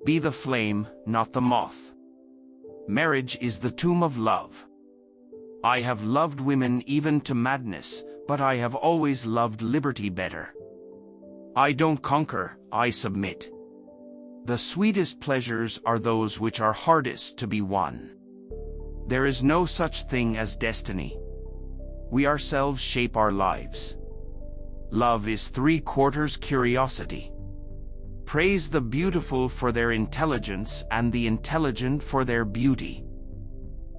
Be the flame, not the moth. Marriage is the tomb of love. I have loved women even to madness, but I have always loved liberty better. I don't conquer, I submit. The sweetest pleasures are those which are hardest to be won. There is no such thing as destiny. We ourselves shape our lives. Love is 3/4 curiosity. Praise the beautiful for their intelligence and the intelligent for their beauty.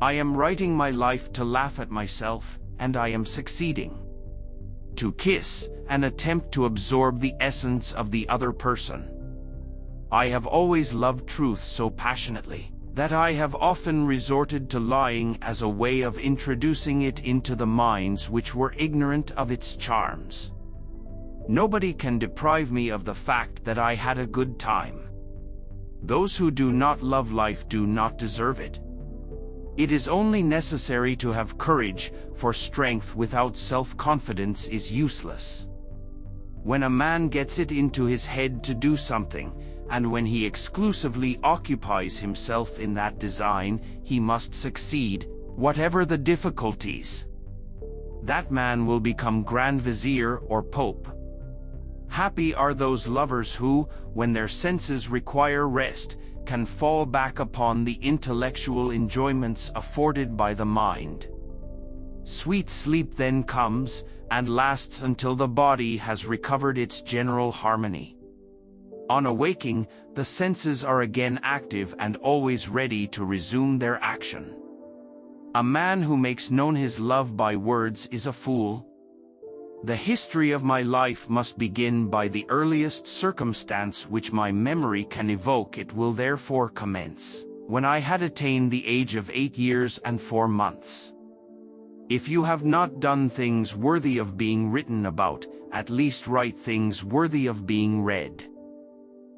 I am writing my life to laugh at myself, and I am succeeding. To kiss, an attempt to absorb the essence of the other person. I have always loved truth so passionately that I have often resorted to lying as a way of introducing it into the minds which were ignorant of its charms. Nobody can deprive me of the fact that I had a good time. Those who do not love life do not deserve it. It is only necessary to have courage, for strength without self-confidence is useless. When a man gets it into his head to do something, and when he exclusively occupies himself in that design, he must succeed, whatever the difficulties. That man will become Grand Vizier or Pope. Happy are those lovers who, when their senses require rest, can fall back upon the intellectual enjoyments afforded by the mind. Sweet sleep then comes, and lasts until the body has recovered its general harmony. On awaking, the senses are again active and always ready to resume their action. A man who makes known his love by words is a fool. The history of my life must begin by the earliest circumstance which my memory can evoke. It will therefore commence when I had attained the age of 8 years and 4 months. If you have not done things worthy of being written about, at least write things worthy of being read.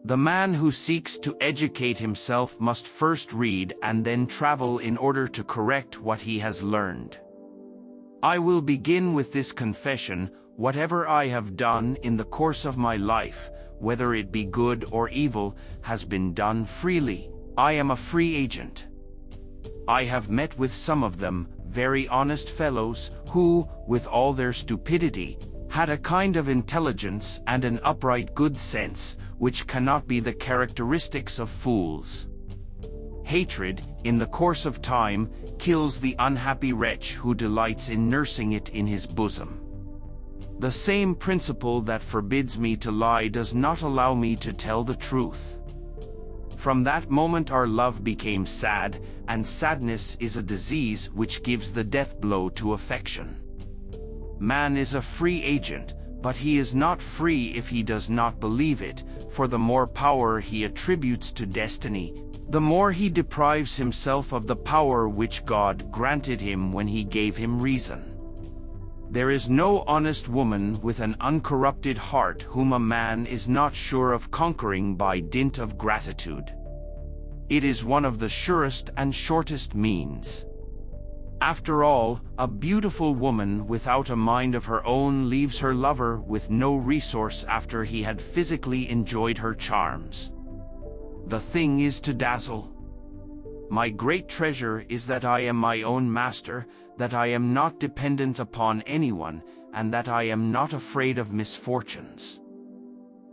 The man who seeks to educate himself must first read and then travel in order to correct what he has learned. I will begin with this confession: whatever I have done in the course of my life, whether it be good or evil, has been done freely. I am a free agent. I have met with some of them, very honest fellows, who, with all their stupidity, had a kind of intelligence and an upright good sense, which cannot be the characteristics of fools. Hatred, in the course of time, kills the unhappy wretch who delights in nursing it in his bosom. The same principle that forbids me to lie does not allow me to tell the truth. From that moment our love became sad, and sadness is a disease which gives the death blow to affection. Man is a free agent, but he is not free if he does not believe it, for the more power he attributes to destiny, the more he deprives himself of the power which God granted him when he gave him reason. There is no honest woman with an uncorrupted heart whom a man is not sure of conquering by dint of gratitude. It is one of the surest and shortest means. After all, a beautiful woman without a mind of her own leaves her lover with no resource after he had physically enjoyed her charms. The thing is to dazzle. My great treasure is that I am my own master, that I am not dependent upon anyone, and that I am not afraid of misfortunes.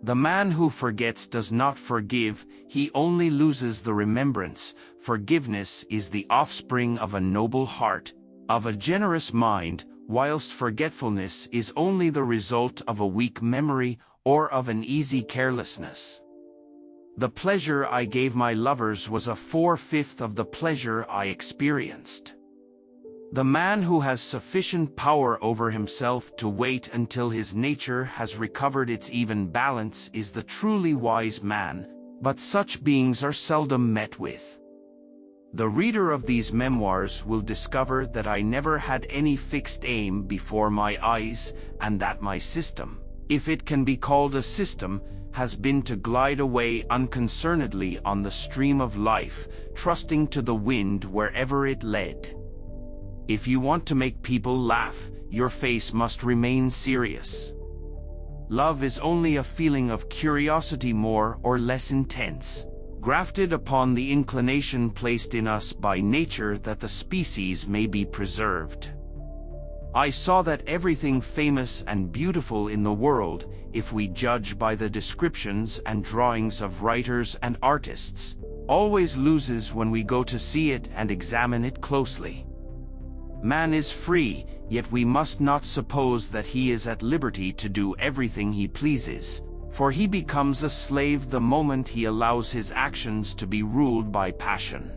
The man who forgets does not forgive, he only loses the remembrance. Forgiveness is the offspring of a noble heart, of a generous mind, whilst forgetfulness is only the result of a weak memory or of an easy carelessness. The pleasure I gave my lovers was a 4/5 of the pleasure I experienced. The man who has sufficient power over himself to wait until his nature has recovered its even balance is the truly wise man, but such beings are seldom met with. The reader of these memoirs will discover that I never had any fixed aim before my eyes, and that my system, if it can be called a system, has been to glide away unconcernedly on the stream of life, trusting to the wind wherever it led. If you want to make people laugh, your face must remain serious. Love is only a feeling of curiosity more or less intense. grafted upon the inclination placed in us by nature that the species may be preserved. I saw that everything famous and beautiful in the world, if we judge by the descriptions and drawings of writers and artists, always loses when we go to see it and examine it closely. Man is free, yet we must not suppose that he is at liberty to do everything he pleases, for he becomes a slave the moment he allows his actions to be ruled by passion.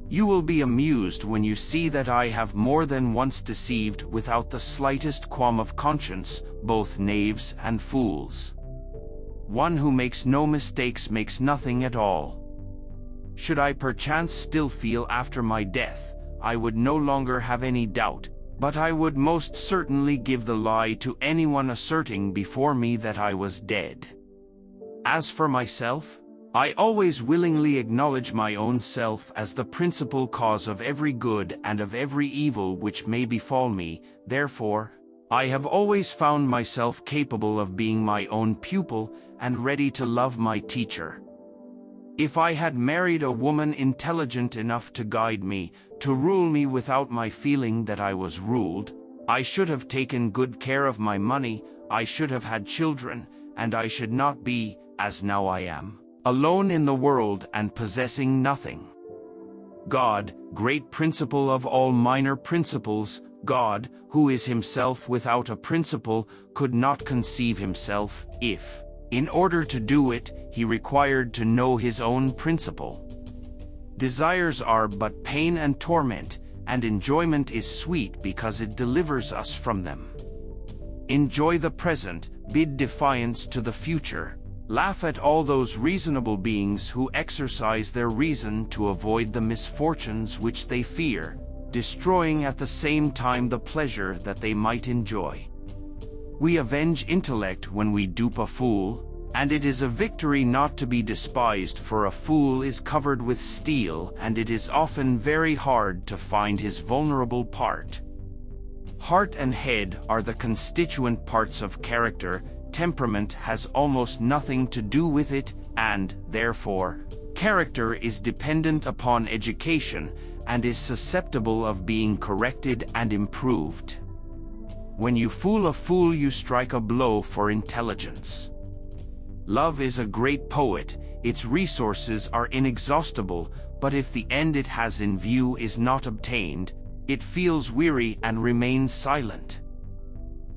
You will be amused when you see that I have more than once deceived without the slightest qualm of conscience, both knaves and fools. One who makes no mistakes makes nothing at all. Should I perchance still feel after my death, I would no longer have any doubt, but I would most certainly give the lie to anyone asserting before me that I was dead. As for myself, I always willingly acknowledge my own self as the principal cause of every good and of every evil which may befall me. Therefore, I have always found myself capable of being my own pupil and ready to love my teacher. If I had married a woman intelligent enough to guide me, to rule me without my feeling that I was ruled, I should have taken good care of my money, I should have had children, and I should not be, as now I am, alone in the world and possessing nothing. God, great principle of all minor principles, God, who is himself without a principle, could not conceive himself, if, in order to do it, he required to know his own principle. Desires are but pain and torment, and enjoyment is sweet because it delivers us from them. Enjoy the present, bid defiance to the future. Laugh at all those reasonable beings who exercise their reason to avoid the misfortunes which they fear, destroying at the same time the pleasure that they might enjoy. We avenge intellect when we dupe a fool, and it is a victory not to be despised, for a fool is covered with steel, and it is often very hard to find his vulnerable part. Heart and head are the constituent parts of character. Temperament has almost nothing to do with it, and, therefore, character is dependent upon education, and is susceptible of being corrected and improved. When you fool a fool, you strike a blow for intelligence. Love is a great poet, its resources are inexhaustible, but if the end it has in view is not obtained, it feels weary and remains silent.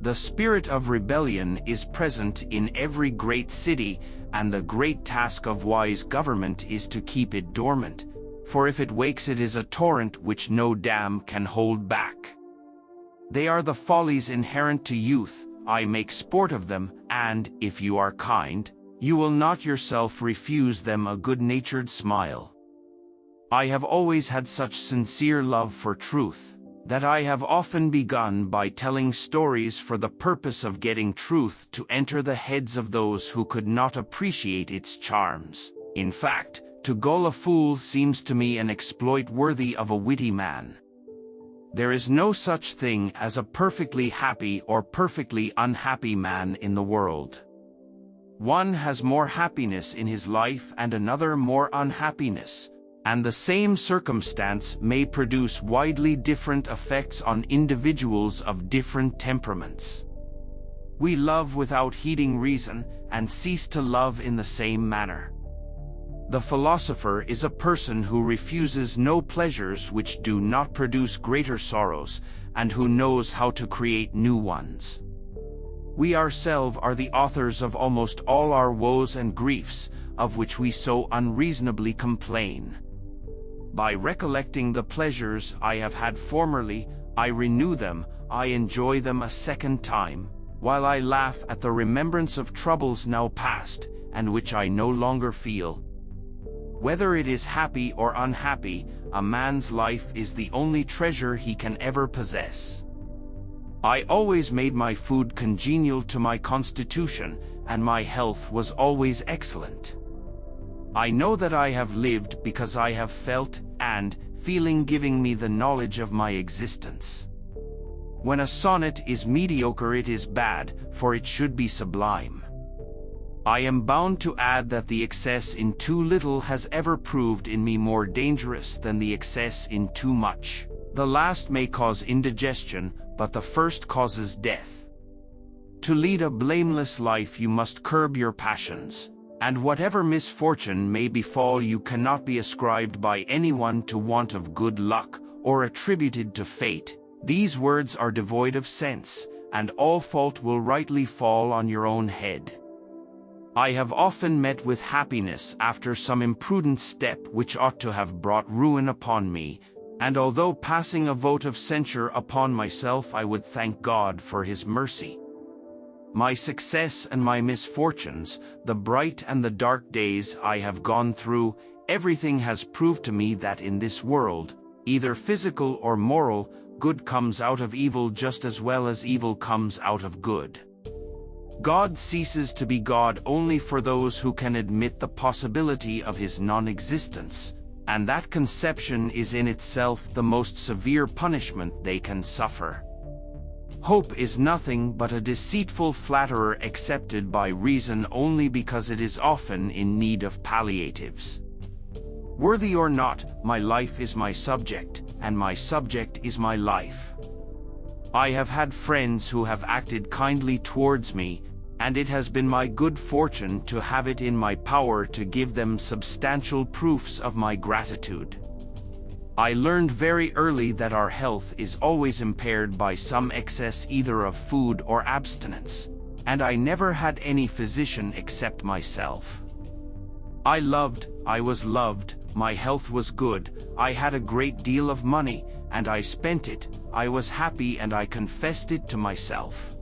The spirit of rebellion is present in every great city, and the great task of wise government is to keep it dormant, for if it wakes it is a torrent which no dam can hold back. They are the follies inherent to youth, I make sport of them, and, if you are kind, you will not yourself refuse them a good-natured smile. I have always had such sincere love for truth, that I have often begun by telling stories for the purpose of getting truth to enter the heads of those who could not appreciate its charms. In fact, to gull a fool seems to me an exploit worthy of a witty man. There is no such thing as a perfectly happy or perfectly unhappy man in the world. One has more happiness in his life and another more unhappiness, and the same circumstance may produce widely different effects on individuals of different temperaments. We love without heeding reason, and cease to love in the same manner. The philosopher is a person who refuses no pleasures which do not produce greater sorrows, and who knows how to create new ones. We ourselves are the authors of almost all our woes and griefs, of which we so unreasonably complain. By recollecting the pleasures I have had formerly, I renew them, I enjoy them a second time, while I laugh at the remembrance of troubles now past, and which I no longer feel. Whether it is happy or unhappy, a man's life is the only treasure he can ever possess. I always made my food congenial to my constitution, and my health was always excellent. I know that I have lived because I have felt, and, feeling giving me the knowledge of my existence. When a sonnet is mediocre it is bad, for it should be sublime. I am bound to add that the excess in too little has ever proved in me more dangerous than the excess in too much. The last may cause indigestion, but the first causes death. To lead a blameless life you must curb your passions, and whatever misfortune may befall you cannot be ascribed by anyone to want of good luck, or attributed to fate. These words are devoid of sense, and all fault will rightly fall on your own head. I have often met with happiness after some imprudent step which ought to have brought ruin upon me, and although passing a vote of censure upon myself, I would thank God for his mercy. My success and my misfortunes, the bright and the dark days I have gone through, everything has proved to me that in this world, either physical or moral, good comes out of evil just as well as evil comes out of good. God ceases to be God only for those who can admit the possibility of his non-existence, and that conception is in itself the most severe punishment they can suffer. Hope is nothing but a deceitful flatterer accepted by reason only because it is often in need of palliatives. Worthy or not, my life is my subject, and my subject is my life. I have had friends who have acted kindly towards me, and it has been my good fortune to have it in my power to give them substantial proofs of my gratitude. I learned very early that our health is always impaired by some excess either of food or abstinence, and I never had any physician except myself. I loved, I was loved, my health was good, I had a great deal of money, and I spent it, I was happy and I confessed it to myself.